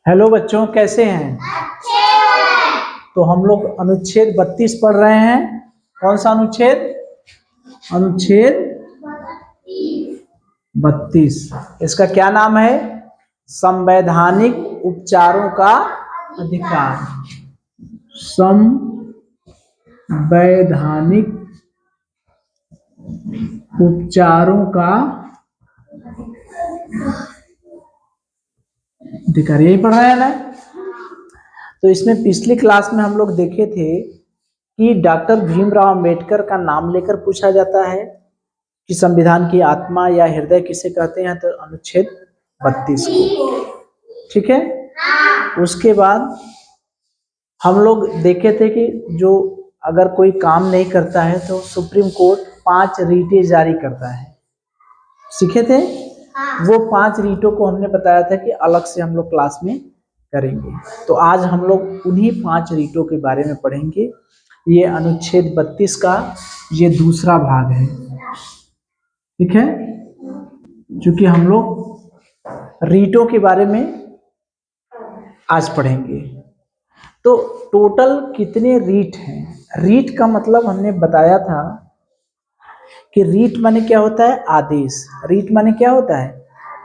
Hello बच्चों, कैसे हैं? तो हम लोग अनुच्छेद 32 पढ़ रहे हैं। कौन सा अनुच्छेद? अनुच्छेद 32। इसका क्या नाम है? संवैधानिक उपचारों का अधिकार। संवैधानिक उपचारों का अधिकार, यही पढ़ रहे हैं ना? तो इसमें पिछली क्लास में हम लोग देखे थे कि डॉक्टर भीमराव अंबेडकर का नाम लेकर पूछा जाता है कि संविधान की आत्मा या हृदय किसे कहते हैं, तो अनुच्छेद 32 को। ठीक है। उसके बाद हम लोग देखे थे कि जो अगर कोई काम नहीं करता है तो सुप्रीम कोर्ट 5 रीटें जारी करता है। सीखे थे? वो 5 रीटों को हमने बताया था कि अलग से हम लोग क्लास में करेंगे। तो आज हम लोग उन्हीं 5 रीटों के बारे में पढ़ेंगे। ये अनुच्छेद 32 का ये दूसरा भाग है। ठीक है। क्योंकि हम लोग रीटों के बारे में आज पढ़ेंगे। तो टोटल कितने रीट हैं? रीट का मतलब हमने बताया था कि रीट माने क्या होता है? आदेश। रीट माने क्या होता है?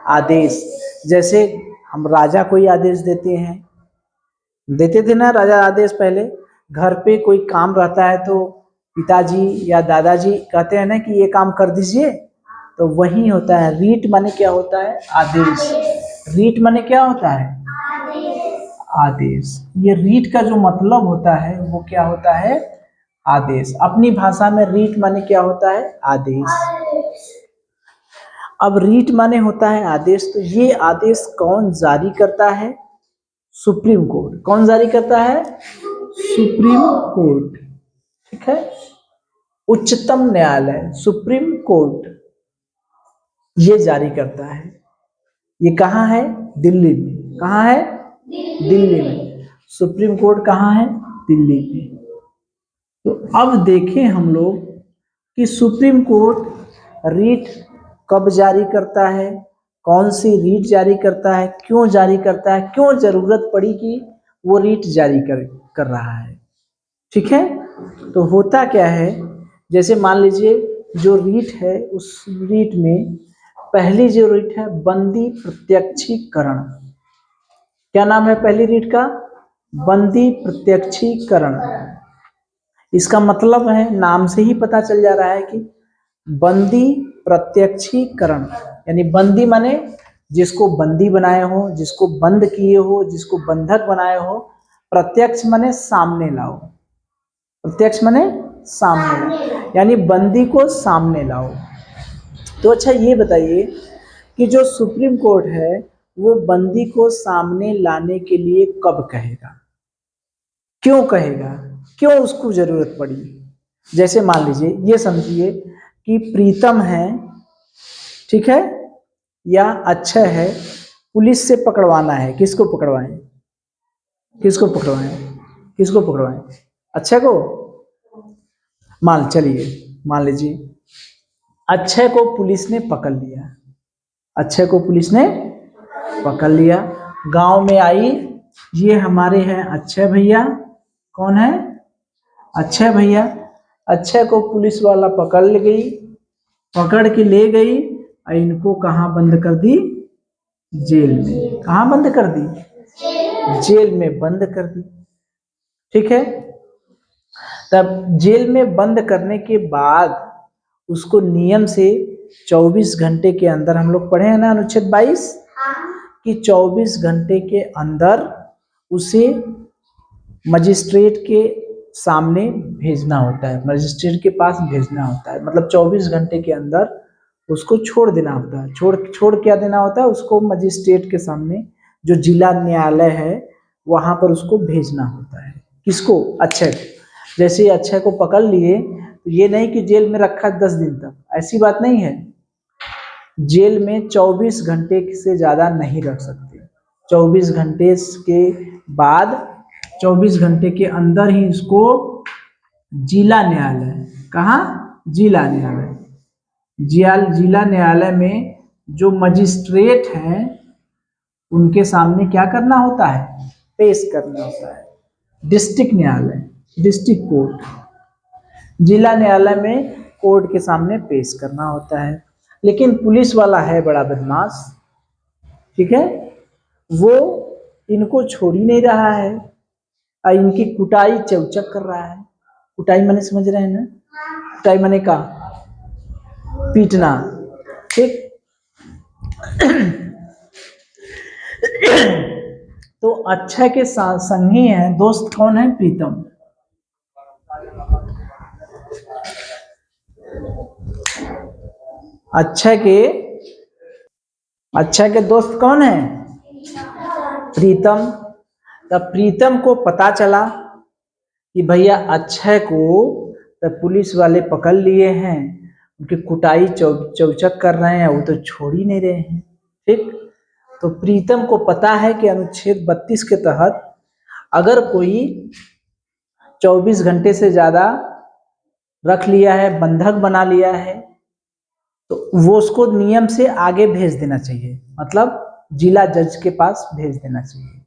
आदेश। जैसे हम राजा कोई आदेश देते थे ना राजा आदेश। पहले घर पे कोई काम रहता है तो पिताजी या दादाजी कहते हैं ना कि ये काम कर दीजिए, तो वही होता है रीट। माने क्या होता है? आदेश। रीट माने क्या होता है? आदेश। ये रीट का जो मतलब होता है वो क्या होता है? आदेश। अपनी भाषा में रीट माने क्या होता है? आदेश। अब रीट माने होता है आदेश, तो ये आदेश कौन जारी करता है? Supreme court. कौन जारी करता है? Supreme court. ठीक है। उच्चतम न्यायालय, सुप्रीम कोर्ट, ये जारी करता है। ये कहाँ है? दिल्ली में। कहाँ है? दिल्ली में। सुप्रीम कोर्ट कहाँ है? दिल्ली में। तो अब देखें हम लोग कि सुप्रीम कोर्ट रीट कब जारी करता है, कौन सी रीट जारी करता है, क्यों जारी करता है, क्यों जरूरत पड़ी कि वो रीट जारी कर रहा है। ठीक है। तो होता क्या है, जैसे मान लीजिए जो रीट है उस रीट में पहली जो रीट है बंदी प्रत्यक्षीकरण। क्या नाम है पहली रीट का? बंदी प्रत्यक्षीकरण। इसका मतलब है, नाम से ही पता चल जा रहा है कि बंदी प्रत्यक्षीकरण, यानी बंदी माने जिसको बंदी बनाए हो, जिसको बंद किए हो, जिसको बंधक बनाए हो। प्रत्यक्ष माने सामने लाओ। प्रत्यक्ष माने सामने, यानी बंदी को सामने लाओ। तो अच्छा ये बताइए कि जो सुप्रीम कोर्ट है वो बंदी को सामने लाने के लिए कब कहेगा, क्यों कहेगा, क्यों उसको जरूरत पड़ी? जैसे मान लीजिए, ये समझिए कि प्रीतम है, ठीक है, या अक्षय है, पुलिस से पकड़वाना है। किसको पकड़वाएं? किसको पकड़वाएं? किसको पकड़वाएं? अक्षय को। मान लीजिए अक्षय को पुलिस ने पकड़ लिया। अक्षय को पुलिस ने पकड़ लिया। गांव में आई, ये हमारे हैं अक्षय भैया। कौन है? अक्षय भैया। अक्षय को पुलिस वाला पकड़ ले गई, पकड़ के ले गई और इनको कहाँ बंद कर दी? जेल में। कहाँ बंद कर दी? जेल में बंद कर दी। ठीक है। तब जेल में बंद करने के बाद उसको नियम से 24 घंटे के अंदर, हम लोग पढ़े हैं ना अनुच्छेद 22 कि 24 घंटे के अंदर उसे मजिस्ट्रेट के सामने भेजना होता है, मजिस्ट्रेट के पास भेजना होता है। मतलब 24 घंटे के अंदर उसको छोड़ देना होता है। छोड़ क्या देना होता है उसको? मजिस्ट्रेट के सामने, जो जिला न्यायालय है वहां पर उसको भेजना होता है। किसको? अक्षय को। जैसे अक्षय को पकड़ लिए तो ये नहीं कि जेल में रखा 10 दिन तक, ऐसी बात नहीं है। जेल में 24 घंटे से ज्यादा नहीं रख सकते। 24 घंटे के बाद, 24 घंटे के अंदर ही इसको जिला न्यायालय, कहाँ? जिला न्यायालय, जिला न्यायालय में जो मजिस्ट्रेट हैं उनके सामने क्या करना होता है, पेश करना होता है। डिस्ट्रिक्ट न्यायालय, डिस्ट्रिक्ट कोर्ट, जिला न्यायालय में कोर्ट के सामने पेश करना होता है। लेकिन पुलिस वाला है बड़ा बदमाश, ठीक है, वो इनको छोड़ ही नहीं रहा है और इनकी कुटाई चौचक कर रहा है। कुटाई माने समझ रहे हैं ना, कुटाई माने का पीटना, ठीक। तो अक्षय के संगी हैं, दोस्त कौन है, प्रीतम। अक्षय के दोस्त कौन है, प्रीतम। तब प्रीतम को पता चला कि भैया अक्षय को तब पुलिस वाले पकड़ लिए हैं, उनकी कुटाई चौचक कर रहे हैं, वो तो छोड़ ही नहीं रहे हैं, ठीक। तो प्रीतम को पता है कि अनुच्छेद 32 के तहत अगर कोई 24 घंटे से ज्यादा रख लिया है, बंधक बना लिया है, तो वो उसको नियम से आगे भेज देना चाहिए, मतलब जिला जज के पास भेज देना चाहिए।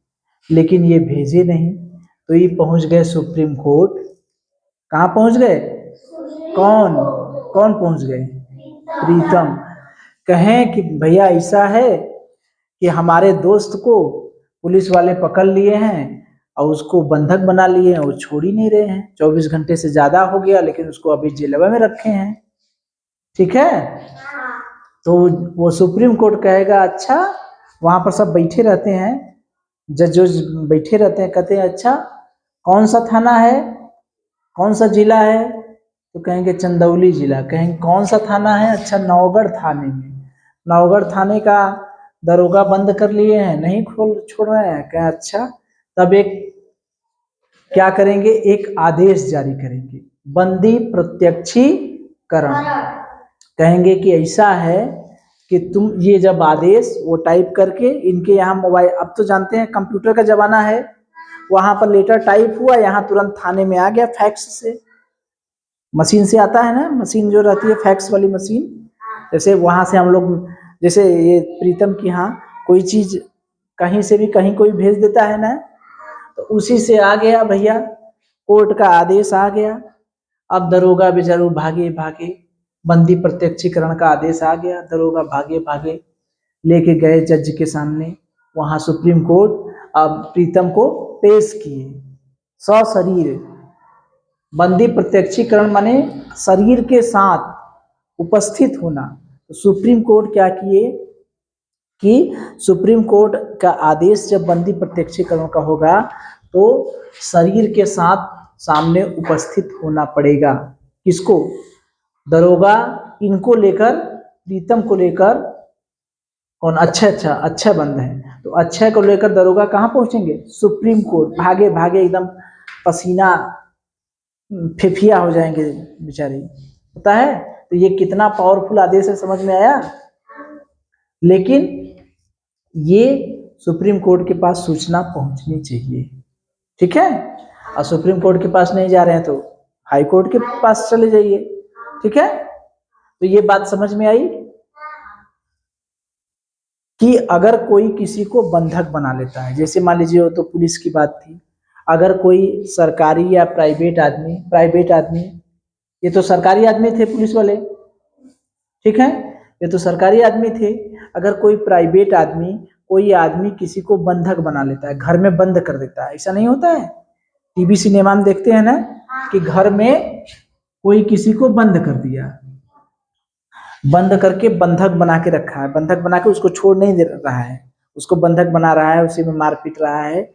लेकिन ये भेजे नहीं, तो ये पहुंच गए सुप्रीम कोर्ट। कहाँ पहुंच गए, कौन कौन पहुंच गए, प्रीतम। कहें कि भैया ऐसा है कि हमारे दोस्त को पुलिस वाले पकड़ लिए हैं और उसको बंधक बना लिए हैं, वो छोड़ ही नहीं रहे हैं, 24 घंटे से ज्यादा हो गया, लेकिन उसको अभी जेलवा में रखे हैं, ठीक है। तो वो सुप्रीम कोर्ट कहेगा अच्छा, वहां पर सब बैठे रहते हैं, जज बैठे रहते हैं, कहते हैं अच्छा कौन सा थाना है, कौन सा जिला है, तो कहेंगे चंदौली जिला। कहेंगे कौन सा थाना है, अच्छा नौगढ़ थाने में। नौगढ़ थाने का दरोगा बंद कर लिए हैं, नहीं खोल छोड़ रहे हैं, कहें अच्छा। तब एक क्या करेंगे, एक आदेश जारी करेंगे, बंदी प्रत्यक्षीकरण। कहेंगे कि ऐसा है कि तुम ये जब आदेश वो टाइप करके इनके यहाँ मोबाइल, अब तो जानते हैं कंप्यूटर का जमाना है, वहां पर लेटर टाइप हुआ, यहाँ तुरंत थाने में आ गया, फैक्स से, मशीन से आता है ना, मशीन जो रहती है फैक्स वाली मशीन, जैसे वहां से हम लोग, जैसे ये प्रीतम की यहाँ कोई चीज कहीं से भी कहीं कोई भेज देता है ना, तो उसी से आ गया भैया, कोर्ट का आदेश आ गया। अब दरोगा बेचारू भागे भागे, बंदी प्रत्यक्षीकरण का आदेश आ गया, दरोगा भागे भागे लेके गए जज के सामने, वहां सुप्रीम कोर्ट अब प्रीतम को पेश किए सशरीर। बंदी प्रत्यक्षीकरण माने शरीर के साथ उपस्थित होना। तो सुप्रीम कोर्ट क्या किए कि सुप्रीम कोर्ट का आदेश जब बंदी प्रत्यक्षीकरण का होगा तो शरीर के साथ सामने उपस्थित होना पड़ेगा। किसको, दरोगा इनको लेकर, प्रीतम को लेकर, कौन, अच्छा बंद है, तो अक्षय को लेकर दरोगा कहाँ पहुंचेंगे, सुप्रीम कोर्ट। भागे भागे एकदम पसीना फेफिया हो जाएंगे बेचारे, पता है। तो ये कितना पावरफुल आदेश है, समझ में आया। लेकिन ये सुप्रीम कोर्ट के पास सूचना पहुंचनी चाहिए, ठीक है। और सुप्रीम कोर्ट के पास नहीं जा रहे हैं तो हाई कोर्ट के पास चले जाइए, ठीक है। तो ये बात समझ में आई कि अगर कोई किसी को बंधक बना लेता है, जैसे मान लीजिए वो तो पुलिस की बात थी, अगर कोई सरकारी या प्राइवेट आदमी, ये तो सरकारी आदमी थे पुलिस वाले, ठीक है, ये तो सरकारी आदमी थे। अगर कोई प्राइवेट आदमी, कोई आदमी किसी को बंधक बना लेता है, घर में बंद कर देता है, ऐसा नहीं होता है, टीवी सिनेमा में देखते हैं ना कि घर में कोई किसी को बंद कर दिया, बंद करके बंधक बना के रखा है, बंधक बना के उसको छोड़ नहीं दे रहा है, उसको बंधक बना रहा है, उसी में मार पीट रहा है,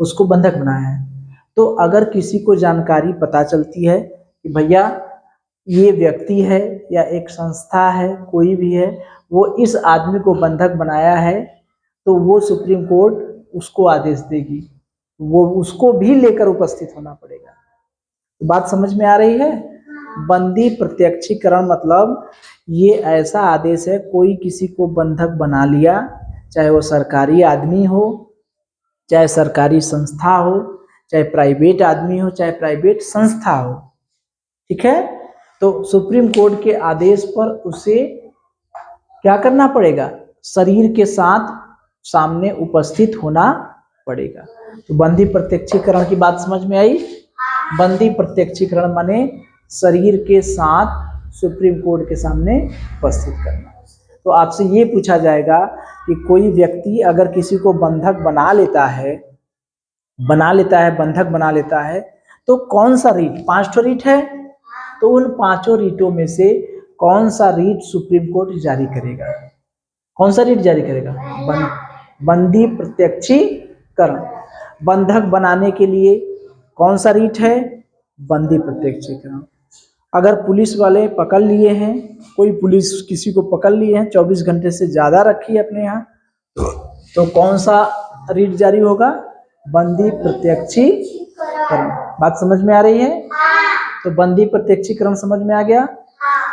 उसको बंधक बनाया है। तो अगर किसी को जानकारी पता चलती है कि भैया ये व्यक्ति है या एक संस्था है, कोई भी है, वो इस आदमी को बंधक बनाया है, तो वो सुप्रीम कोर्ट उसको आदेश देगी, वो उसको भी लेकर उपस्थित होना पड़ेगा। तो बात समझ में आ रही है। बंदी प्रत्यक्षीकरण मतलब ये ऐसा आदेश है, कोई किसी को बंधक बना लिया, चाहे वो सरकारी आदमी हो, चाहे सरकारी संस्था हो, चाहे प्राइवेट आदमी हो, चाहे प्राइवेट संस्था हो, ठीक है। तो सुप्रीम कोर्ट के आदेश पर उसे क्या करना पड़ेगा, शरीर के साथ सामने उपस्थित होना पड़ेगा। तो बंदी प्रत्यक्षीकरण की बात समझ में आई। बंदी प्रत्यक्षीकरण माने शरीर के साथ सुप्रीम कोर्ट के सामने उपस्थित करना। तो आपसे ये पूछा जाएगा कि कोई व्यक्ति अगर किसी को बंधक बना लेता है, बंधक बना लेता है, तो कौन सा रीट, 5 ठो रीट है, तो उन 5 रीटों में से कौन सा रीट सुप्रीम कोर्ट जारी करेगा? कौन सा रीट जारी करेगा? बंदी प्रत्यक्षीकरण। बंधक बनाने के लिए कौन सा रीट है? बंदी प्रत्यक्षीकरण। अगर पुलिस वाले पकड़ लिए हैं, कोई पुलिस किसी को पकड़ लिए हैं, 24 घंटे से ज्यादा रखी है अपने यहाँ, तो कौन सा रीट जारी होगा? बंदी प्रत्यक्षीकरण। बात समझ में आ रही है? तो बंदी प्रत्यक्षीकरण समझ में आ गया।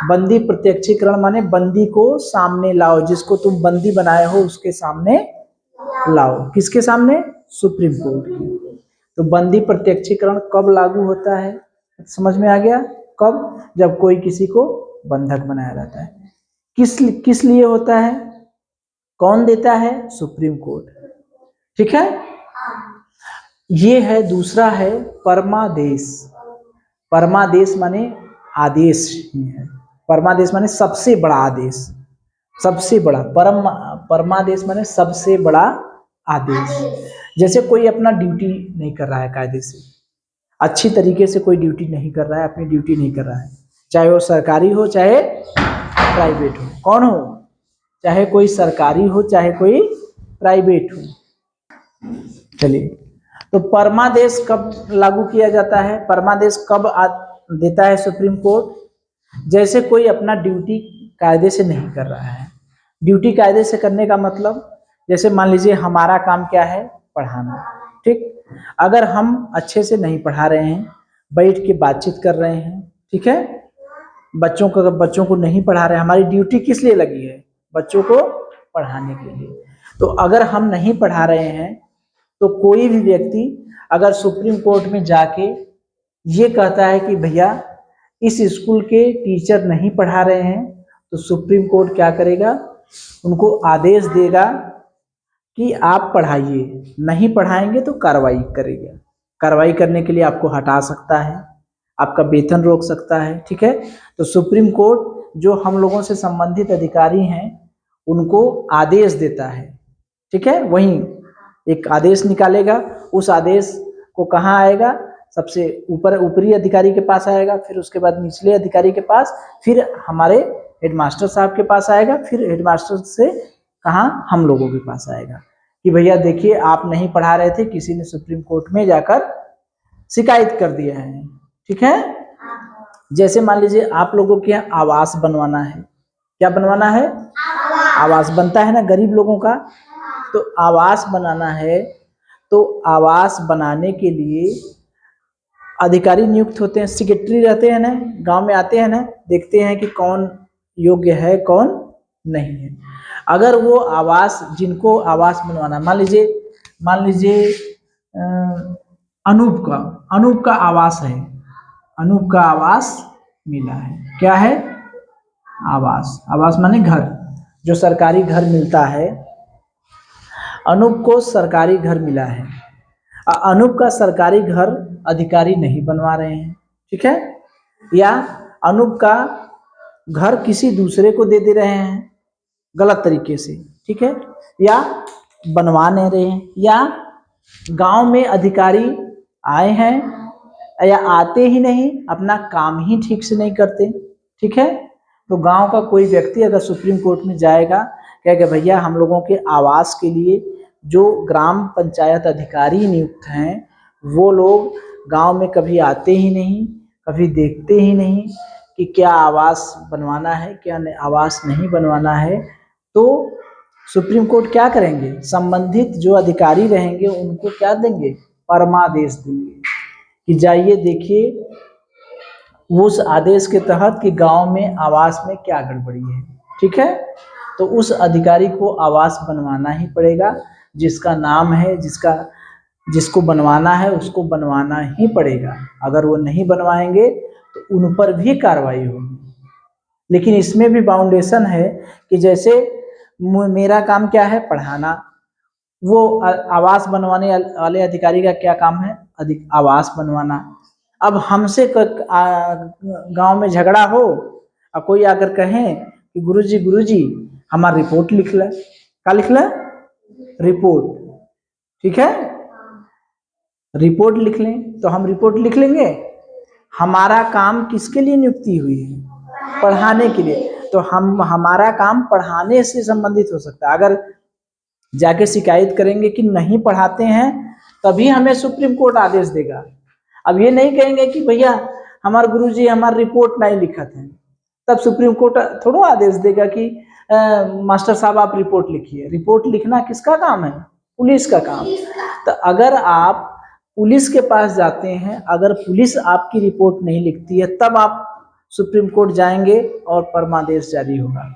बंदी प्रत्यक्षीकरण माने बंदी को सामने लाओ, जिसको तुम बंदी बनाए हो उसके सामने लाओ। किसके सामने? सुप्रीम कोर्ट की। तो बंदी प्रत्यक्षीकरण कब लागू होता है? समझ में आ गया? कब? जब कोई किसी को बंधक बनाया जाता है। किस लिए होता है? कौन देता है? Supreme court. ठीक है। ये है, दूसरा है परमादेश। परमादेश माने आदेश ही है। परमादेश माने सबसे बड़ा आदेश, सबसे बड़ा। परमादेश माने सबसे बड़ा आदेश। जैसे कोई अपना ड्यूटी नहीं कर रहा है, कायदे से अच्छी तरीके से कोई ड्यूटी नहीं कर रहा है, अपनी ड्यूटी नहीं कर रहा है, चाहे वो सरकारी हो चाहे प्राइवेट हो। कौन हो? चाहे कोई सरकारी हो चाहे कोई प्राइवेट हो। चलिए, तो परमादेश कब लागू किया जाता है? परमादेश कब देता है सुप्रीम कोर्ट? जैसे कोई अपना ड्यूटी कायदे से नहीं कर रहा है। ड्यूटी कायदे से करने का मतलब, जैसे मान लीजिए हमारा काम क्या है? पढ़ाना। ठीक। अगर हम अच्छे से नहीं पढ़ा रहे हैं, बैठ के बातचीत कर रहे हैं, ठीक है, बच्चों को नहीं पढ़ा रहे हैं, हमारी ड्यूटी किस लिए लगी है? बच्चों को पढ़ाने के लिए। तो अगर हम नहीं पढ़ा रहे हैं, तो कोई भी व्यक्ति अगर सुप्रीम कोर्ट में जाके ये कहता है कि भैया इस स्कूल के टीचर नहीं पढ़ा रहे हैं, तो सुप्रीम कोर्ट क्या करेगा? उनको आदेश देगा कि आप पढ़ाइए, नहीं पढ़ाएंगे तो कार्रवाई करेगा। कार्रवाई करने के लिए आपको हटा सकता है, आपका वेतन रोक सकता है। ठीक है। तो सुप्रीम कोर्ट जो हम लोगों से संबंधित अधिकारी हैं उनको आदेश देता है। ठीक है। वहीं एक आदेश निकालेगा, उस आदेश को कहाँ आएगा? सबसे ऊपरी अधिकारी के पास आएगा, फिर उसके बाद निचले अधिकारी के पास, फिर हमारे हेडमास्टर साहब के पास आएगा, फिर हेडमास्टर से कहाँ? हम लोगों के पास आएगा कि भैया देखिए आप नहीं पढ़ा रहे थे, किसी ने सुप्रीम कोर्ट में जाकर शिकायत कर दिया है। ठीक है। जैसे मान लीजिए आप लोगों के यहाँ आवास बनवाना है। क्या बनवाना है? आवास बनता है ना गरीब लोगों का। तो आवास बनाना है, तो आवास बनाने के लिए अधिकारी नियुक्त होते हैं, सेक्रेटरी रहते हैं ना, गांव में आते हैं ना, देखते हैं कि कौन योग्य है कौन नहीं है। अगर वो आवास, जिनको आवास बनवाना, मान लीजिए अनूप का आवास है, अनूप का आवास मिला है। क्या है? आवास। आवास माने घर, जो सरकारी घर मिलता है। अनूप को सरकारी घर मिला है, अनूप का सरकारी घर अधिकारी नहीं बनवा रहे हैं। ठीक है। या अनूप का घर किसी दूसरे को दे रहे हैं गलत तरीके से। ठीक है। या बनवा नहीं रहे हैं, या गांव में अधिकारी आए हैं या आते ही नहीं, अपना काम ही ठीक से नहीं करते। ठीक है। तो गांव का कोई व्यक्ति अगर सुप्रीम कोर्ट में जाएगा, कहेगा भैया हम लोगों के आवास के लिए जो ग्राम पंचायत अधिकारी नियुक्त हैं वो लोग गांव में कभी आते ही नहीं, कभी देखते ही नहीं कि क्या आवास बनवाना है क्या आवास नहीं बनवाना है, तो सुप्रीम कोर्ट क्या करेंगे? संबंधित जो अधिकारी रहेंगे उनको क्या देंगे? परमादेश देंगे कि जाइए देखिए उस आदेश के तहत कि गांव में आवास में क्या गड़बड़ी है। ठीक है। तो उस अधिकारी को आवास बनवाना ही पड़ेगा, जिसका नाम है, जिसको बनवाना है उसको बनवाना ही पड़ेगा। अगर वो नहीं बनवाएंगे तो उन पर भी कार्रवाई होगी। लेकिन इसमें भी बाउंडेशन है कि जैसे मेरा काम क्या है? पढ़ाना, वो आवास बनवाने वाले अधिकारी का क्या काम है? आवास बनवाना। अब हमसे गांव में झगड़ा हो और कोई आकर कहें कि गुरुजी हमारा रिपोर्ट लिख ले, क्या लिख ले? रिपोर्ट, ठीक है, रिपोर्ट लिख लें, तो हम रिपोर्ट लिख लेंगे। हमारा काम किसके लिए नियुक्ति हुई है? पढ़ाने के लिए। तो हमारा काम पढ़ाने से संबंधित हो सकता है। अगर जाके शिकायत करेंगे कि नहीं पढ़ाते हैं, तभी हमें सुप्रीम कोर्ट आदेश देगा। अब ये नहीं कहेंगे कि भैया हमारे गुरुजी हमारी रिपोर्ट नहीं लिखा था, तब सुप्रीम कोर्ट थोड़ा आदेश देगा कि मास्टर साहब आप रिपोर्ट लिखिए। रिपोर्ट लिखना किसका काम है? पुलिस का काम। तो अगर आप पुलिस के पास जाते हैं, अगर पुलिस आपकी रिपोर्ट नहीं लिखती है, तब आप सुप्रीम कोर्ट जाएंगे और परमादेश जारी होगा।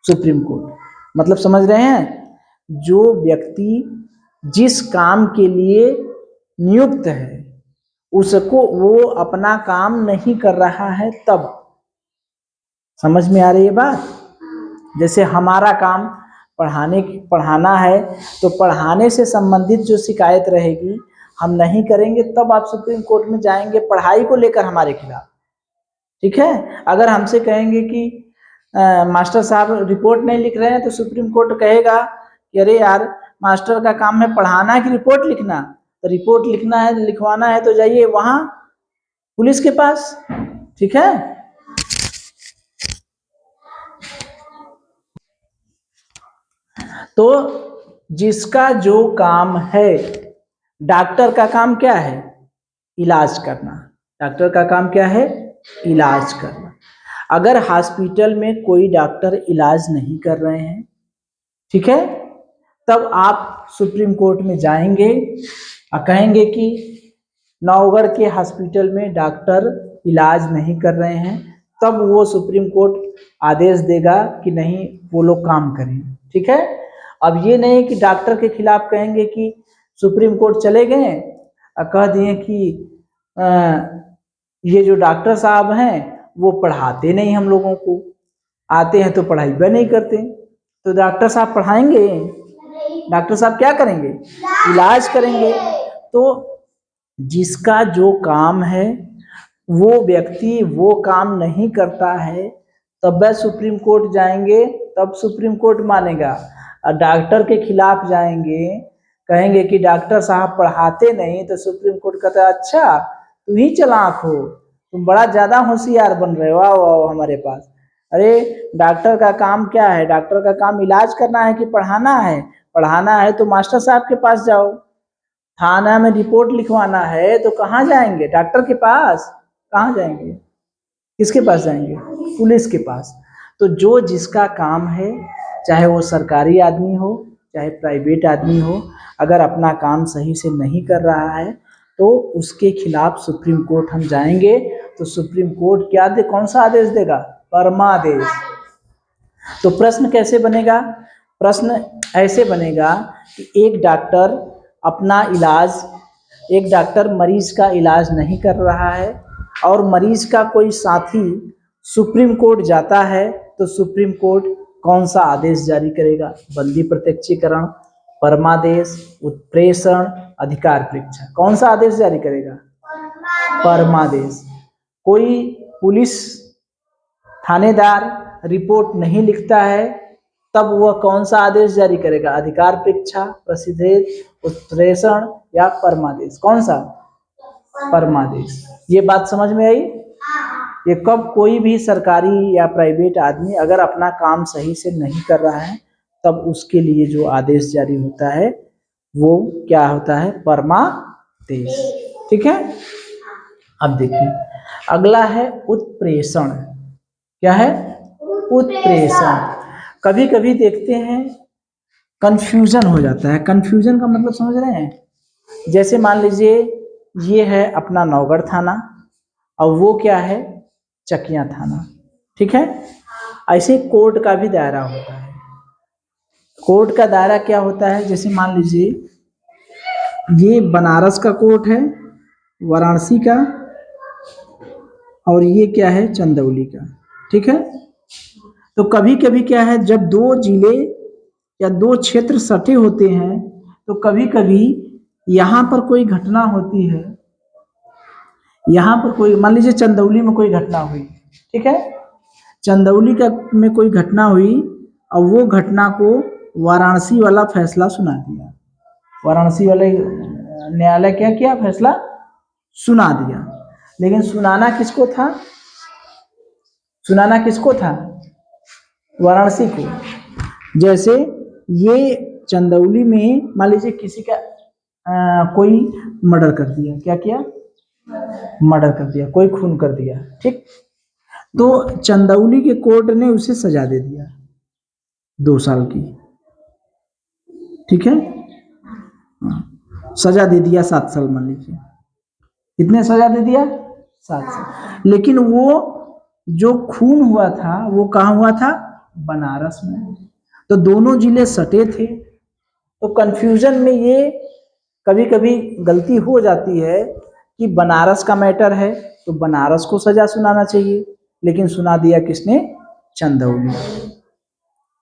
सुप्रीम कोर्ट मतलब समझ रहे हैं? जो व्यक्ति जिस काम के लिए नियुक्त है उसको वो अपना काम नहीं कर रहा है, तब। समझ में आ रही है बात? जैसे हमारा काम पढ़ाना है, तो पढ़ाने से संबंधित जो शिकायत रहेगी हम नहीं करेंगे, तब आप सुप्रीम कोर्ट में जाएंगे पढ़ाई को लेकर हमारे खिलाफ, ठीक है। अगर हमसे कहेंगे कि मास्टर साहब रिपोर्ट नहीं लिख रहे हैं, तो सुप्रीम कोर्ट कहेगा कि अरे यार, मास्टर का काम है पढ़ाना कि रिपोर्ट लिखना? तो रिपोर्ट लिखना है, लिखवाना है तो जाइए वहां पुलिस के पास, ठीक है। तो जिसका जो काम है, डॉक्टर का काम क्या है? इलाज करना। डॉक्टर का काम क्या है? इलाज करना। अगर हॉस्पिटल में कोई डॉक्टर इलाज नहीं कर रहे हैं, ठीक है, तब आप सुप्रीम कोर्ट में जाएंगे और कहेंगे कि नौगढ़ के हॉस्पिटल में डॉक्टर इलाज नहीं कर रहे हैं, तब वो सुप्रीम कोर्ट आदेश देगा कि नहीं, वो लोग काम करें, ठीक है। अब ये नहीं कि डॉक्टर के खिलाफ कहेंगे कि सुप्रीम कोर्ट चले गए और कह दिए कि ये जो डॉक्टर साहब हैं वो पढ़ाते नहीं हम लोगों को, आते हैं तो पढ़ाई भी नहीं करते। तो डॉक्टर साहब पढ़ाएंगे? डॉक्टर साहब क्या करेंगे? इलाज करेंगे। तो जिसका जो काम है वो व्यक्ति वो काम नहीं करता है, तब वह सुप्रीम कोर्ट जाएंगे, तब सुप्रीम कोर्ट मानेगा। और डॉक्टर के खिलाफ जाएंगे, कहेंगे कि डॉक्टर साहब पढ़ाते नहीं, तो सुप्रीम कोर्ट कहता है अच्छा तुम ही चालाक हो, तुम बड़ा ज्यादा होशियार बन रहे हो, आओ हमारे पास। अरे डॉक्टर का काम क्या है? डॉक्टर का काम इलाज करना है कि पढ़ाना है? पढ़ाना है तो मास्टर साहब के पास जाओ। थाना में रिपोर्ट लिखवाना है तो कहाँ जाएंगे? डॉक्टर के पास? कहाँ जाएंगे? किसके पास जाएंगे? पुलिस के पास। तो जो जिसका काम है, चाहे वो सरकारी आदमी हो चाहे प्राइवेट आदमी हो, अगर अपना काम सही से नहीं कर रहा है तो उसके खिलाफ सुप्रीम कोर्ट हम जाएंगे। तो सुप्रीम कोर्ट क्या कौन सा आदेश देगा? परमादेश। तो प्रश्न कैसे बनेगा? प्रश्न ऐसे बनेगा कि एक डॉक्टर अपना इलाज, एक डॉक्टर मरीज का इलाज नहीं कर रहा है और मरीज का कोई साथी सुप्रीम कोर्ट जाता है, तो सुप्रीम कोर्ट कौन सा आदेश जारी करेगा? बंदी प्रत्यक्षीकरण, परमादेश, उत्प्रेषण, अधिकार परीक्षा। कौन सा आदेश जारी करेगा? परमादेश। कोई पुलिस थानेदार रिपोर्ट नहीं लिखता है, तब वह कौन सा आदेश जारी करेगा? अधिकार परीक्षा, प्रसिद्धेश, उत्प्रेषण या परमादेश? कौन सा? परमादेश। ये बात समझ में आई? ये कब कोई भी सरकारी या प्राइवेट आदमी अगर अपना काम सही से नहीं कर रहा है, तब उसके लिए जो आदेश जारी होता है वो क्या होता है? परमादेश, ठीक है। अब देखिए अगला है उत्प्रेषण। क्या है? उत्प्रेषण। कभी कभी देखते हैं कंफ्यूजन हो जाता है। कंफ्यूजन का मतलब समझ रहे हैं? जैसे मान लीजिए ये है अपना नौगढ़ थाना और वो क्या है? चकिया थाना, ठीक है। ऐसे कोर्ट का भी दायरा होता है। कोर्ट का दायरा क्या होता है? जैसे मान लीजिए ये बनारस का कोर्ट है, वाराणसी का, और ये क्या है? चंदौली का, ठीक है। तो कभी कभी क्या है, जब दो जिले या दो क्षेत्र सटे होते हैं तो कभी कभी यहाँ पर कोई घटना होती है, यहाँ पर कोई मान लीजिए चंदौली में कोई घटना हुई, ठीक है, चंदौली का में कोई घटना हुई और वो घटना को वाराणसी वाला फैसला सुना दिया। वाराणसी वाले न्यायालय क्या किया, फैसला सुना दिया। लेकिन सुनाना किसको था, सुनाना किसको था, वाराणसी को। जैसे ये चंदौली में मान लीजिए किसी का कोई मर्डर कर दिया, क्या किया, मर्डर कर दिया, कोई खून कर दिया, ठीक। तो चंदौली के कोर्ट ने उसे सजा दे दिया 2 साल की, ठीक है, सजा दे दिया 7 साल मान लीजिए, कितने सजा दे दिया, 7 साल। लेकिन वो जो खून हुआ था वो कहाँ हुआ था, बनारस में। तो दोनों जिले सटे थे, तो कंफ्यूजन में ये कभी कभी गलती हो जाती है कि बनारस का मैटर है तो बनारस को सजा सुनाना चाहिए, लेकिन सुना दिया किसने, चंदौली।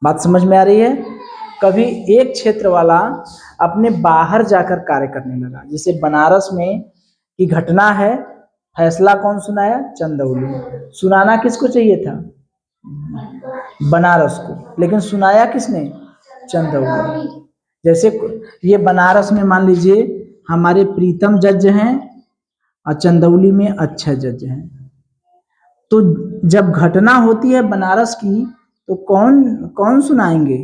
बात समझ में आ रही है। कभी एक क्षेत्र वाला अपने बाहर जाकर कार्य करने लगा, जैसे बनारस में की घटना है, फैसला कौन सुनाया, चंदौली। सुनाना किसको चाहिए था, बनारस को, लेकिन सुनाया किसने, चंदौली। जैसे ये बनारस में मान लीजिए हमारे प्रीतम जज हैं और चंदौली में अक्षय जज हैं। तो जब घटना होती है बनारस की तो कौन कौन सुनाएंगे,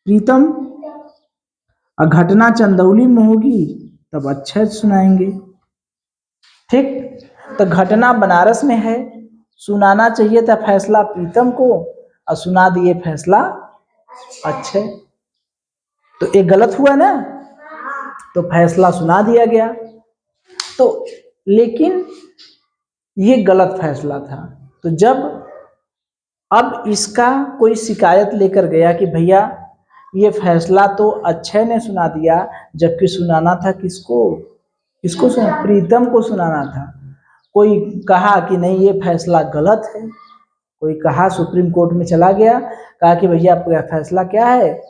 प्रीतम, और घटना चंदौली में होगी तब अक्षय सुनाएंगे, ठीक। तो घटना बनारस में है, सुनाना चाहिए था फैसला प्रीतम को और सुना दिए फैसला अक्षय, तो एक गलत हुआ ना, तो फैसला सुना दिया गया। तो लेकिन ये गलत फैसला था। तो जब अब इसका कोई शिकायत लेकर गया कि भैया ये फैसला तो अक्षय ने सुना दिया, जबकि सुनाना था किसको, किसको सुना, प्रीतम को सुनाना था। कोई कहा कि नहीं ये फैसला गलत है, कोई कहा सुप्रीम कोर्ट में चला गया, कहा कि भैया फैसला क्या है,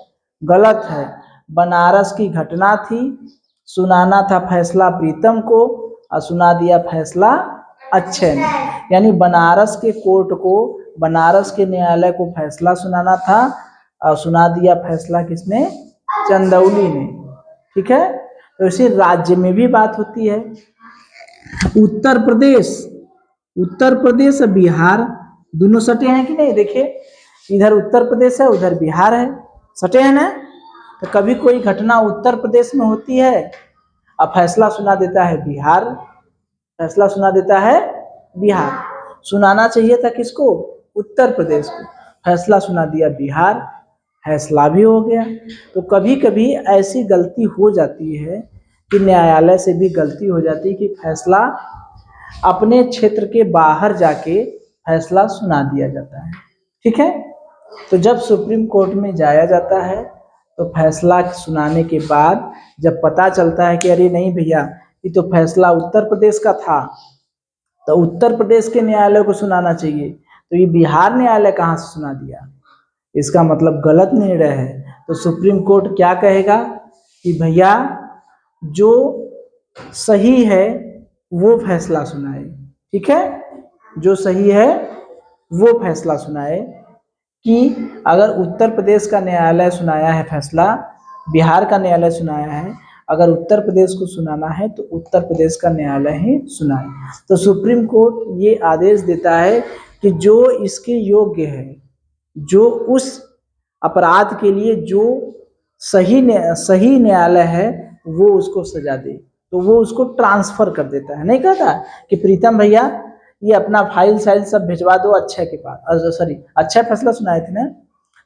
गलत है, बनारस की घटना थी, सुनाना था फैसला प्रीतम को और सुना दिया फैसला अक्षय ने। यानी बनारस के कोर्ट को, बनारस के न्यायालय को फैसला सुनाना था और सुना दिया फैसला किसने, चंदौली ने, ठीक है। तो इसी राज्य में भी बात होती है। उत्तर प्रदेश और बिहार दोनों सटे हैं कि नहीं, देखिए इधर उत्तर प्रदेश है उधर बिहार है, सटे हैं ना। तो कभी कोई घटना उत्तर प्रदेश में होती है और फैसला सुना देता है बिहार, फैसला सुना देता है बिहार। सुनाना चाहिए था किसको, उत्तर प्रदेश को, फैसला सुना दिया बिहार, फैसला भी हो गया। तो कभी कभी ऐसी गलती हो जाती है कि न्यायालय से भी गलती हो जाती है कि फैसला अपने क्षेत्र के बाहर जाके फैसला सुना दिया जाता है, ठीक है। तो जब सुप्रीम कोर्ट में जाया जाता है तो फैसला सुनाने के बाद जब पता चलता है कि अरे नहीं भैया ये तो फैसला उत्तर प्रदेश का था, तो उत्तर प्रदेश के न्यायालय को सुनाना चाहिए, तो ये बिहार न्यायालय कहाँ से सुना दिया, इसका मतलब गलत निर्णय है। तो सुप्रीम कोर्ट क्या कहेगा कि भैया जो सही है वो फैसला सुनाए, ठीक है, जो सही है वो फैसला सुनाए। कि अगर उत्तर प्रदेश का न्यायालय सुनाया है फैसला, बिहार का न्यायालय सुनाया है, अगर उत्तर प्रदेश को सुनाना है तो उत्तर प्रदेश का न्यायालय ही सुनाए। तो सुप्रीम कोर्ट ये आदेश देता है कि जो इसके योग्य है, जो उस अपराध के लिए जो सही न्यायालय है वो उसको सजा दे, तो वो उसको ट्रांसफर कर देता है। नहीं कहता कि प्रीतम भैया ये अपना फाइल साइल सब भिजवा दो अक्षय के पास, सॉरी अक्षय फैसला सुनाए थे ना,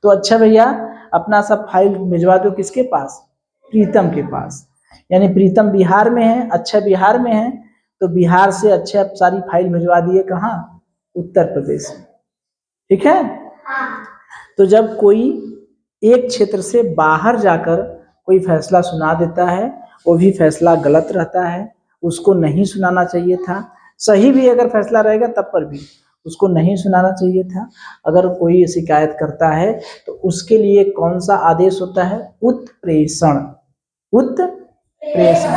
तो अच्छा भैया अपना सब फाइल भिजवा दो किसके पास, प्रीतम के पास। यानी प्रीतम बिहार में है, अक्षय बिहार में है, तो बिहार से अक्षय सारी फाइल भिजवा दिए कहाँ, उत्तर प्रदेश में, ठीक है। तो जब कोई एक क्षेत्र से बाहर जाकर कोई फैसला सुना देता है वो भी फैसला गलत रहता है, उसको नहीं सुनाना चाहिए था। सही भी अगर फैसला रहेगा तब पर भी उसको नहीं सुनाना चाहिए था। अगर कोई शिकायत करता है तो उसके लिए कौन सा आदेश होता है, उत्प्रेषण। उत्प्रेषण।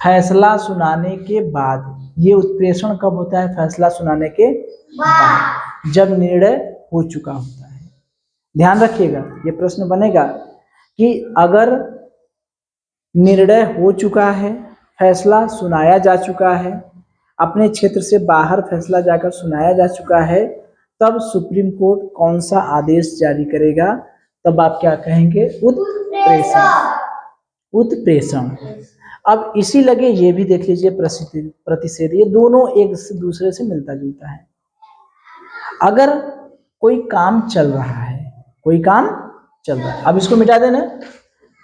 फैसला सुनाने के बाद, ये उत्प्रेषण कब होता है? फैसला सुनाने के बाद, जब निर्णय हो चुका होता है। ध्यान रखिएगा, ये प्रश्न बनेगा कि अगर निर्णय हो चुका है, फैसला सुनाया जा चुका है, अपने क्षेत्र से बाहर फैसला जाकर सुनाया जा चुका है, तब सुप्रीम कोर्ट कौन सा आदेश जारी करेगा? तब आप क्या कहेंगे? उत्प्रेषण। उत्प्रेषण। अब इसी लगे ये भी देख लीजिए प्रतिषेध, ये दोनों एक दूसरे से मिलता जुलता है। अगर कोई काम चल रहा है, कोई काम चल रहा है, अब इसको मिटा देना,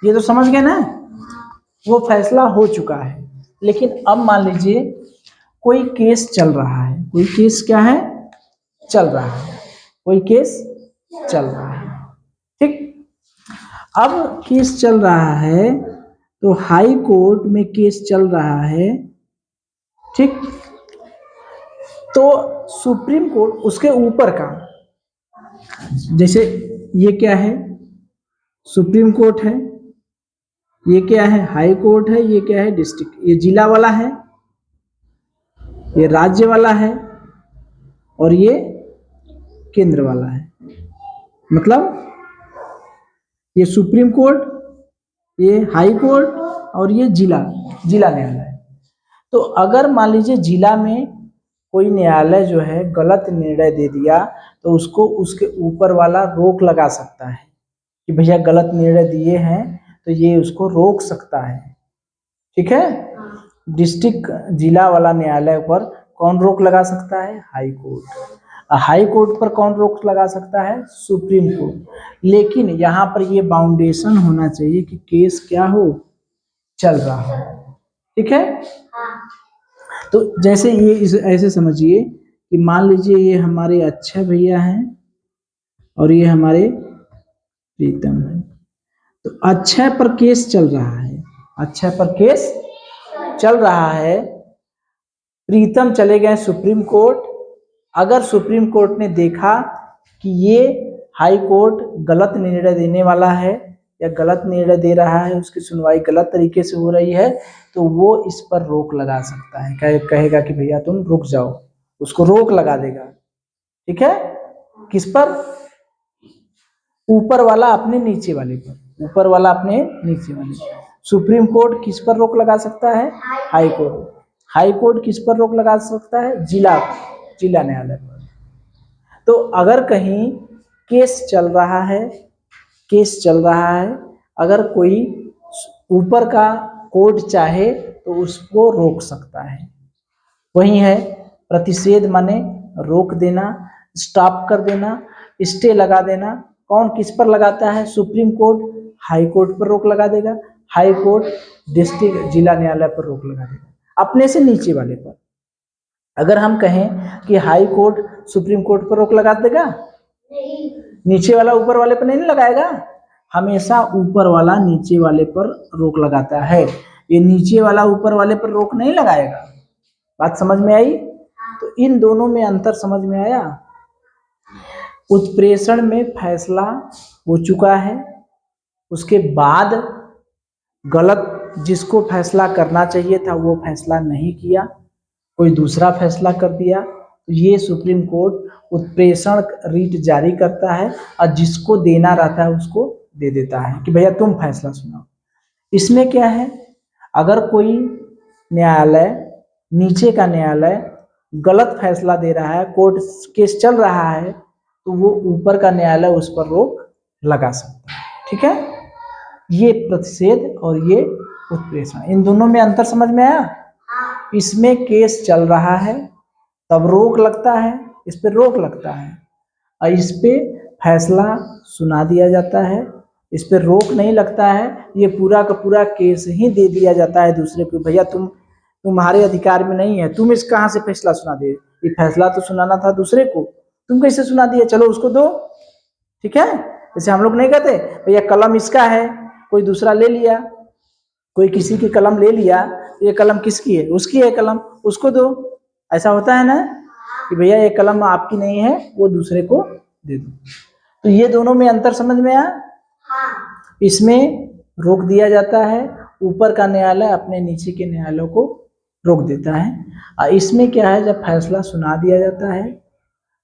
ये तो समझ गए ना, वो फैसला हो चुका है। लेकिन अब मान लीजिए कोई केस चल रहा है, कोई केस क्या है? चल रहा है, कोई केस चल रहा है, ठीक। अब केस चल रहा है तो हाई कोर्ट में केस चल रहा है, ठीक। तो सुप्रीम कोर्ट उसके ऊपर का, जैसे ये क्या है? सुप्रीम कोर्ट है, ये क्या है? हाई कोर्ट है, ये क्या है? डिस्ट्रिक्ट, ये जिला वाला है, ये राज्य वाला है, और ये केंद्र वाला है। मतलब ये सुप्रीम कोर्ट, ये हाई कोर्ट, और ये जिला न्यायालय। तो अगर मान लीजिए जिला में कोई न्यायालय जो है गलत निर्णय दे दिया, तो उसको उसके ऊपर वाला रोक लगा सकता है कि भैया गलत निर्णय दिए हैं, तो ये उसको रोक सकता है, ठीक है। डिस्ट्रिक्ट जिला वाला न्यायालय पर कौन रोक लगा सकता है? High court. हाई कोर्ट पर कौन रोक लगा सकता है? Supreme court. लेकिन यहाँ पर ये बाउंडेशन होना चाहिए कि केस क्या हो? चल रहा हो, ठीक है। तो जैसे ये ऐसे समझिए कि मान लीजिए ये हमारे अक्षय भैया हैं और ये हमारे प्रीतम है। तो अक्षय पर केस चल रहा है, अक्षय पर केस चल रहा है, प्रीतम चले गए सुप्रीम कोर्ट। अगर सुप्रीम कोर्ट ने देखा कि ये हाई कोर्ट गलत निर्णय देने वाला है या गलत निर्णय दे रहा है, उसकी सुनवाई गलत तरीके से हो रही है, तो वो इस पर रोक लगा सकता है, कहेगा कि भैया तुम रुक जाओ, उसको रोक लगा देगा, ठीक है। किस पर? ऊपर वाला अपने नीचे वाले पर, ऊपर वाला अपने नीचे वाले पर। सुप्रीम कोर्ट किस पर रोक लगा सकता है? High court. हाई कोर्ट किस पर रोक लगा सकता है? जिला न्यायालय पर। तो अगर कहीं केस चल रहा है, केस चल रहा है, अगर कोई ऊपर का कोर्ट चाहे तो उसको रोक सकता है। वही है प्रतिषेध, माने रोक देना, स्टॉप कर देना, स्टे लगा देना। कौन किस पर लगाता है? सुप्रीम कोर्ट हाई कोर्ट पर रोक लगा देगा, हाई कोर्ट डिस्ट्रिक्ट जिला न्यायालय पर रोक लगा देगा, अपने से नीचे वाले पर। अगर हम कहें कि हाई कोर्ट सुप्रीम कोर्ट पर रोक लगा देगा, नीचे वाला ऊपर वाले पर नहीं लगाएगा, हमेशा ऊपर वाला नीचे वाले पर रोक लगाता है, ये नीचे वाला ऊपर वाले पर रोक नहीं लगाएगा। बात समझ में आई? तो इन दोनों में अंतर समझ में आया। उत्प्रेषण में फैसला हो चुका है, उसके बाद गलत जिसको फैसला करना चाहिए था वो फैसला नहीं किया, कोई दूसरा फैसला कर दिया, तो ये सुप्रीम कोर्ट उत्प्रेषण रीट जारी करता है और जिसको देना रहता है उसको दे देता है कि भैया तुम फैसला सुनाओ। इसमें क्या है, अगर कोई न्यायालय, नीचे का न्यायालय गलत फैसला दे रहा है, कोर्ट केस चल रहा है, तो वो ऊपर का न्यायालय उस पर रोक लगा सकता है, ठीक है। ये प्रतिषेध और ये उत्प्रेषण, इन दोनों में अंतर समझ में आया? इसमें केस चल रहा है तब रोक लगता है, इस पे रोक लगता है, और इस पे फैसला सुना दिया जाता है, इस पे रोक नहीं लगता है। ये पूरा का पूरा केस ही दे दिया जाता है दूसरे को, भैया तुम्हारे अधिकार में नहीं है, तुम इस कहाँ से फैसला सुना दे, ये फैसला तो सुनाना था दूसरे को, तुम कैसे सुना दिए, चलो उसको दो, ठीक है। जैसे हम लोग नहीं कहते भैया कलम इसका है, कोई दूसरा ले लिया, कोई किसी की कलम ले लिया, ये कलम किसकी है? उसकी है कलम, उसको दो। ऐसा होता है ना कि भैया ये कलम आपकी नहीं है, वो दूसरे को दे दो। तो ये दोनों में अंतर समझ में आया? इसमें रोक दिया जाता है, ऊपर का न्यायालय अपने नीचे के न्यायालयों को रोक देता है। इसमें क्या है, जब फैसला सुना दिया जाता है,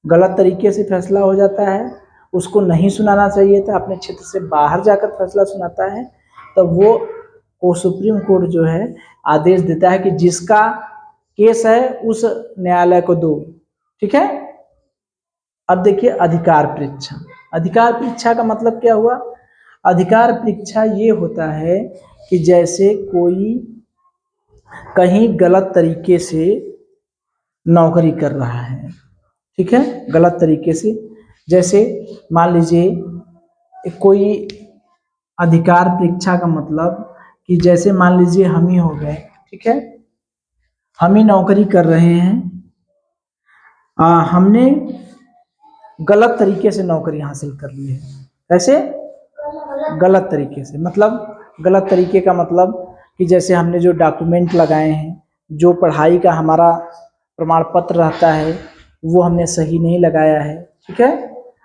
गलत तरीके से फैसला हो जाता है, उसको नहीं सुनाना चाहिए था, अपने क्षेत्र से बाहर जाकर फैसला सुनाता है, तो वो सुप्रीम कोर्ट जो है आदेश देता है कि जिसका केस है उस न्यायालय को दो। ठीक है। अब देखिए अधिकार परीक्षा। अधिकार परीक्षा का मतलब क्या हुआ? अधिकार परीक्षा ये होता है कि जैसे कोई कहीं गलत तरीके से नौकरी कर रहा है, ठीक है, गलत तरीके से, जैसे मान लीजिए कोई अधिकार परीक्षा का मतलब कि जैसे मान लीजिए हम ही हो गए, ठीक है, हम ही नौकरी कर रहे हैं, हमने गलत तरीके से नौकरी हासिल कर ली है। कैसे? गलत तरीके से, मतलब गलत तरीके का मतलब कि जैसे हमने जो डॉक्यूमेंट लगाए हैं, जो पढ़ाई का हमारा प्रमाण पत्र रहता है, वो हमने सही नहीं लगाया है। ठीक है।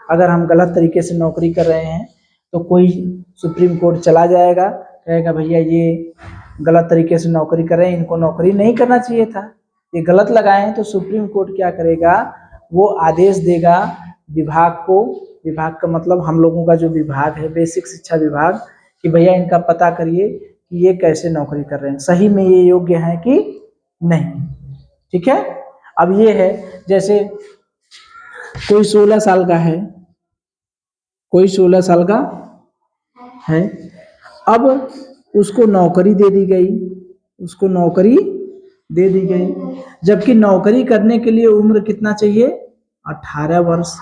अगर हम गलत तरीके से नौकरी कर रहे हैं तो कोई सुप्रीम कोर्ट चला जाएगा, कहेगा भैया ये गलत तरीके से नौकरी कर रहे हैं, इनको नौकरी नहीं करना चाहिए था, ये गलत लगाए हैं। तो सुप्रीम कोर्ट क्या करेगा, वो आदेश देगा विभाग को, विभाग का मतलब हम लोगों का जो विभाग है, बेसिक शिक्षा विभाग, कि भैया इनका पता करिए कि ये कैसे नौकरी कर रहे हैं, सही में ये योग्य हैं कि नहीं। ठीक है। अब ये है, जैसे कोई 16 साल का है, कोई 16 साल का है, अब उसको नौकरी दे दी गई, उसको नौकरी दे दी गई, जबकि नौकरी करने के लिए उम्र कितना चाहिए? 18 वर्ष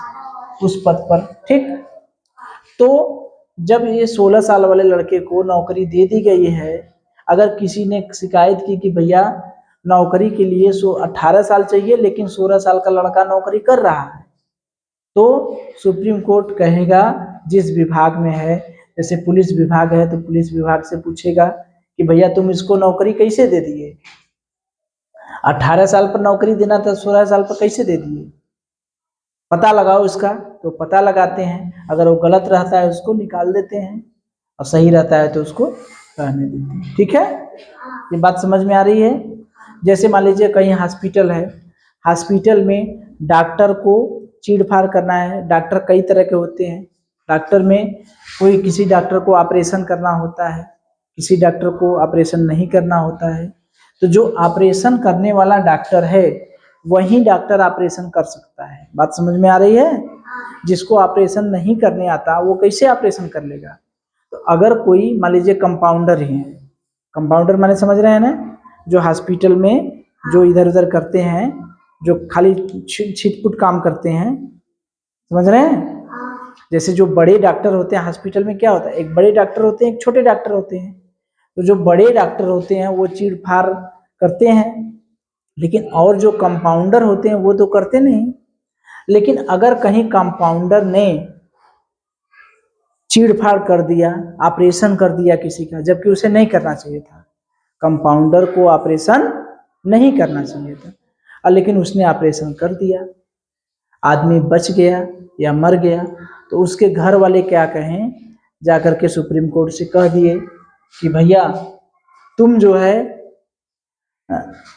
उस पद पर। ठीक। तो जब ये 16 साल वाले लड़के को नौकरी दे दी गई है, अगर किसी ने शिकायत की कि भैया नौकरी के लिए 18 साल चाहिए लेकिन 16 साल का लड़का नौकरी कर रहा है, तो सुप्रीम कोर्ट कहेगा जिस विभाग में है, जैसे पुलिस विभाग है तो पुलिस विभाग से पूछेगा कि भैया तुम इसको नौकरी कैसे दे दिए, 18 साल पर नौकरी देना था, 16 साल पर कैसे दे दिए, पता लगाओ इसका। तो पता लगाते हैं, अगर वो गलत रहता है उसको निकाल देते हैं, और सही रहता है तो उसको रहने देते हैं। ठीक है। ये बात समझ में आ रही है? जैसे मान लीजिए कहीं हॉस्पिटल है, हॉस्पिटल में डॉक्टर को चीड़-फाड़ करना है, डॉक्टर कई तरह के होते हैं, डॉक्टर में कोई किसी डॉक्टर को ऑपरेशन करना होता है, किसी डॉक्टर को ऑपरेशन नहीं करना होता है। तो जो ऑपरेशन करने वाला डॉक्टर है वही डॉक्टर ऑपरेशन कर सकता है। बात समझ में आ रही है? जिसको ऑपरेशन नहीं करने आता वो कैसे ऑपरेशन कर लेगा? तो अगर कोई मान लीजिए कंपाउंडर ही है, कंपाउंडर माने समझ रहे हैं ना, जो हॉस्पिटल में जो इधर उधर करते हैं, जो खाली छिटपुट काम करते हैं, समझ रहे हैं? जैसे जो बड़े डॉक्टर होते हैं हॉस्पिटल में, क्या होता है, एक बड़े डॉक्टर होते हैं, एक छोटे डॉक्टर होते हैं। तो जो बड़े डॉक्टर होते हैं वो चीड़-फाड़ करते हैं, लेकिन और जो कंपाउंडर होते हैं वो तो करते नहीं। लेकिन अगर कहीं कंपाउंडर ने चीड़-फाड़ कर दिया, ऑपरेशन कर दिया किसी का, जबकि उसे नहीं करना चाहिए था, कंपाउंडर को ऑपरेशन नहीं करना चाहिए था, लेकिन उसने ऑपरेशन कर दिया, आदमी बच गया या मर गया, तो उसके घर वाले क्या कहें, जाकर के सुप्रीम कोर्ट से कह दिए कि भैया तुम जो है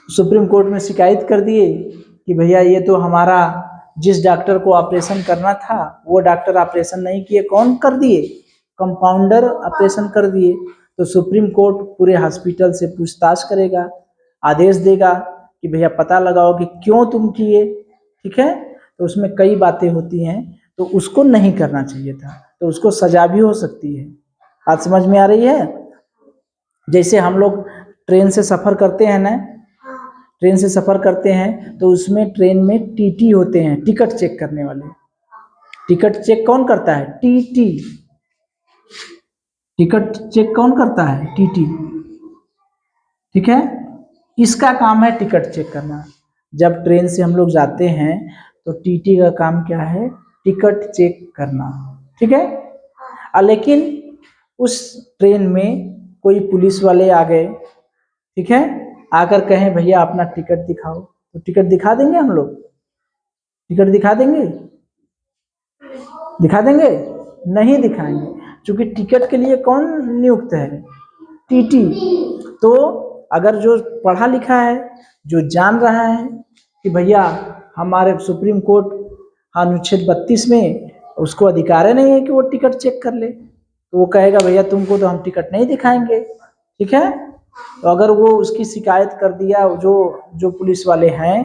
सुप्रीम कोर्ट में शिकायत कर दिए कि भैया ये तो हमारा जिस डॉक्टर को ऑपरेशन करना था वो डॉक्टर ऑपरेशन नहीं किए, कौन कर दिए? कंपाउंडर ऑपरेशन कर दिए। तो सुप्रीम कोर्ट पूरे हॉस्पिटल से पूछताछ करेगा, आदेश देगा कि भैया पता लगाओ कि क्यों तुम किए। ठीक है। तो उसमें कई बातें होती हैं, तो उसको नहीं करना चाहिए था, तो उसको सजा भी हो सकती है। बात समझ में आ रही है? जैसे हम लोग ट्रेन से सफ़र करते हैं ना, ट्रेन से सफ़र करते हैं तो उसमें ट्रेन में टीटी होते हैं, टिकट चेक करने वाले। टिकट चेक कौन करता है? टीटी। टिकट चेक कौन करता है? टीटी। ठीक है। इसका काम है टिकट चेक करना। जब ट्रेन से हम लोग जाते हैं तो टीटी का काम क्या है? टिकट चेक करना। ठीक है। लेकिन उस ट्रेन में कोई पुलिस वाले आ गए, ठीक है, आकर कहें भैया अपना टिकट दिखाओ, तो टिकट दिखा देंगे हम लोग? टिकट दिखा देंगे? दिखा देंगे? नहीं दिखाएंगे, क्योंकि टिकट के लिए कौन नियुक्त है? टीटी। तो अगर जो पढ़ा लिखा है, जो जान रहा है कि भैया हमारे सुप्रीम कोर्ट अनुच्छेद 32 में उसको अधिकार नहीं है कि वो टिकट चेक कर ले, तो वो कहेगा भैया तुमको तो हम टिकट नहीं दिखाएंगे, ठीक है। तो अगर वो उसकी शिकायत कर दिया, जो पुलिस वाले हैं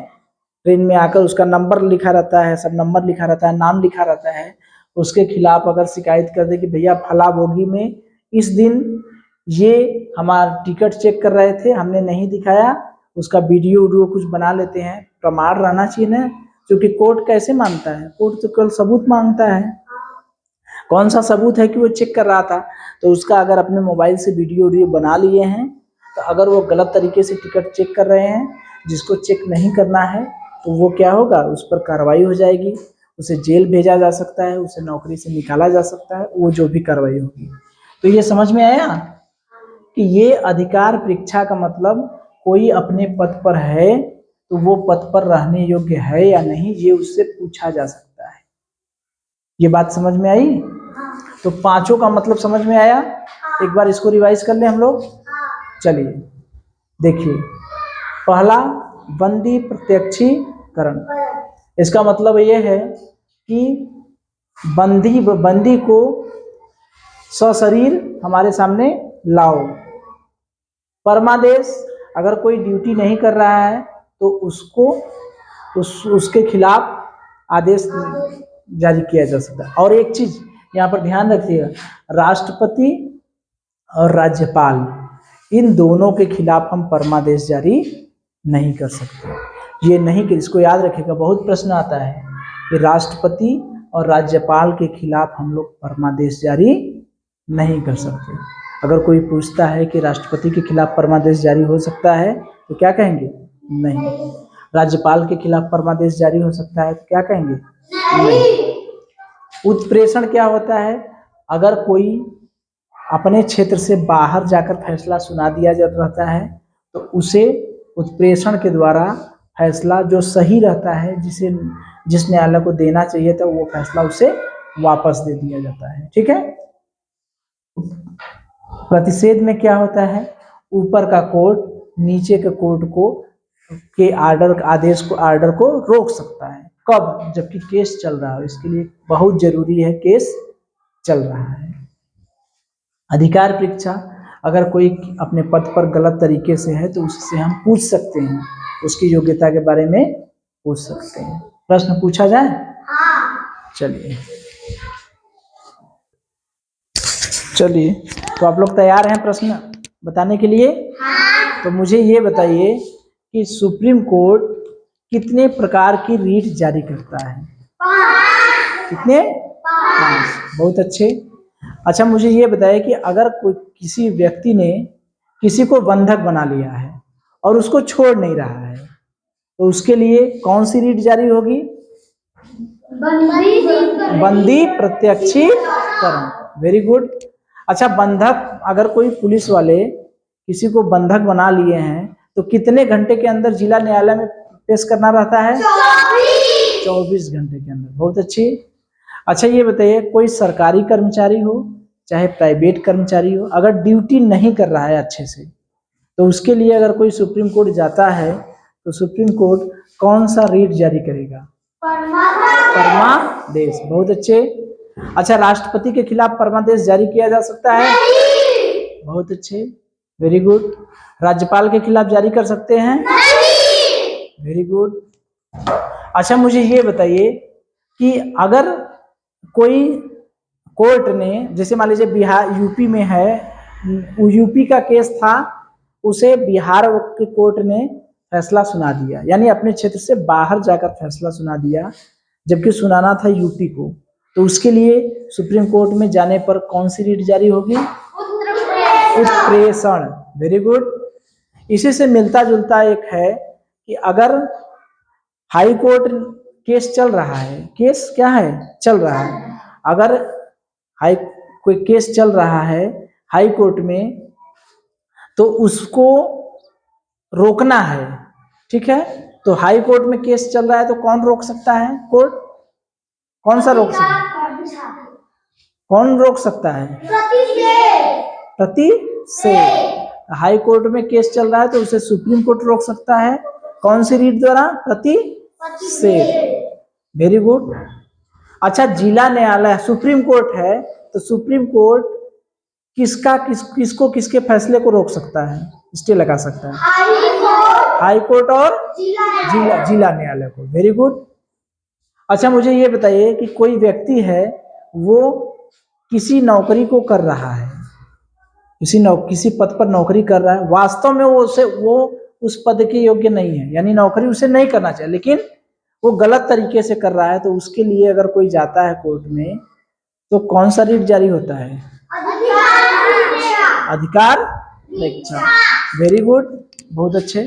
ट्रेन में आकर, उसका नंबर लिखा रहता है, सब नंबर लिखा रहता है, नाम लिखा रहता है, उसके खिलाफ अगर शिकायत कर दे कि भैया फला बोगी में इस दिन ये हमारा टिकट चेक कर रहे थे, हमने नहीं दिखाया, उसका वीडियो कुछ बना लेते हैं, प्रमाण रहना चाहिए ना, क्योंकि कोर्ट कैसे मानता है, कोर्ट तो केवल सबूत मांगता है। कौन सा सबूत है कि वो चेक कर रहा था, तो उसका अगर अपने मोबाइल से वीडियो बना लिए हैं, तो अगर वो गलत तरीके से टिकट चेक कर रहे हैं, जिसको चेक नहीं करना है, तो वो क्या होगा, उस पर कार्रवाई हो जाएगी, उसे जेल भेजा जा सकता है, उसे नौकरी से निकाला जा सकता है, वो जो भी कार्रवाई होगी। तो ये समझ में आया कि ये अधिकार परीक्षा का मतलब कोई अपने पद पर है तो वो पद पर रहने योग्य है या नहीं, ये उससे पूछा जा सकता है। ये बात समझ में आई? तो पांचों का मतलब समझ में आया? एक बार इसको रिवाइज कर ले हम लोग। चलिए देखिए, पहला बंदी प्रत्यक्षीकरण, इसका मतलब ये है कि बंदी को सशरीर हमारे सामने लाओ। परमादेश, अगर कोई ड्यूटी नहीं कर रहा है तो उसको उसके खिलाफ आदेश जारी किया जा सकता है। और एक चीज यहाँ पर ध्यान रखिएगा, राष्ट्रपति और राज्यपाल इन दोनों के खिलाफ हम परमादेश जारी नहीं कर सकते। ये नहीं कि, इसको याद रखिएगा, बहुत प्रश्न आता है कि राष्ट्रपति और राज्यपाल के खिलाफ हम लोग परमादेश जारी नहीं कर सकते। अगर कोई पूछता है कि राष्ट्रपति के खिलाफ परमादेश जारी हो सकता है तो क्या कहेंगे? नहीं। राज्यपाल के खिलाफ परमादेश जारी हो सकता है तो क्या कहेंगे? नहीं। उत्प्रेषण क्या होता है? अगर कोई अपने क्षेत्र से बाहर जाकर फैसला सुना दिया जाता रहता है तो उसे उत्प्रेषण के द्वारा फैसला जो सही रहता है, जिस न्यायालय को देना चाहिए था, वो फैसला उसे वापस दे दिया जाता है, ठीक है। प्रतिषेध में क्या होता है? ऊपर का कोर्ट नीचे के कोर्ट को के आर्डर को रोक सकता है। कब? जबकि केस चल रहा है, इसके लिए बहुत जरूरी है केस चल रहा है। अधिकार परीक्षा, अगर कोई अपने पद पर गलत तरीके से है तो उससे हम पूछ सकते हैं, उसकी योग्यता के बारे में पूछ सकते हैं। प्रश्न पूछा जाए? चलिए तो आप लोग तैयार हैं प्रश्न बताने के लिए? तो मुझे ये बताइए कि सुप्रीम कोर्ट कितने प्रकार की रीट जारी करता है? कितने? 5। बहुत अच्छे। अच्छा, मुझे ये बताइए कि अगर कोई किसी व्यक्ति ने किसी को बंधक बना लिया है और उसको छोड़ नहीं रहा है, तो उसके लिए कौन सी रीट जारी होगी? बंदी प्रत्यक्षीकरण। Very good. अच्छा, बंधक, अगर कोई पुलिस वाले किसी को बंधक बना लिए हैं तो कितने घंटे के अंदर जिला न्यायालय में पेश करना रहता है? 24 घंटे के अंदर। बहुत अच्छी। अच्छा, ये बताइए, कोई सरकारी कर्मचारी हो चाहे प्राइवेट कर्मचारी हो, अगर ड्यूटी नहीं कर रहा है अच्छे से, तो उसके लिए अगर कोई सुप्रीम कोर्ट जाता है तो सुप्रीम कोर्ट कौन सा रीट जारी करेगा? परमादेश। बहुत अच्छे। अच्छा, राष्ट्रपति के खिलाफ परमादेश जारी किया जा सकता है? बहुत अच्छे, वेरी गुड। राज्यपाल के खिलाफ जारी कर सकते हैं? Very good. अच्छा, मुझे ये बताइए कि अगर कोई कोर्ट ने, जैसे मान लीजिए बिहार यूपी में है, यूपी का केस था, उसे बिहार के कोर्ट ने फैसला सुना दिया, यानी अपने क्षेत्र से बाहर जाकर फैसला सुना दिया, जबकि सुनाना था यूपी को, तो उसके लिए सुप्रीम कोर्ट में जाने पर कौन सी रीट जारी होगी? उत्प्रेषण। Very good. इसी से मिलता जुलता एक है कि अगर हाई कोर्ट केस चल रहा है, केस क्या है? चल रहा है। अगर कोई केस चल रहा है हाई कोर्ट में, तो उसको रोकना है, ठीक है। तो हाई कोर्ट में केस चल रहा है तो कौन रोक सकता है? कोर्ट। कौन सा रोक सकता है? कौन रोक सकता है? से। हाई कोर्ट में केस चल रहा है तो उसे सुप्रीम कोर्ट रोक सकता है, कौन सी रीट द्वारा? प्रति से। Very good. अच्छा, जिला न्यायालय सुप्रीम कोर्ट है तो सुप्रीम कोर्ट किसको किसके फैसले को रोक सकता है, स्टे लगा सकता है? हाई कोर्ट और जिला न्यायालय को। Very good. अच्छा, मुझे ये बताइए कि कोई व्यक्ति है वो किसी नौकरी को कर रहा है, किसी पद पर नौकरी कर रहा है, वास्तव में वो उस पद के योग्य नहीं है, यानी नौकरी उसे नहीं करना चाहिए, लेकिन वो गलत तरीके से कर रहा है, तो उसके लिए अगर कोई जाता है कोर्ट में तो कौन सा रीट जारी होता है? अधिकार। वेरी गुड, बहुत अच्छे।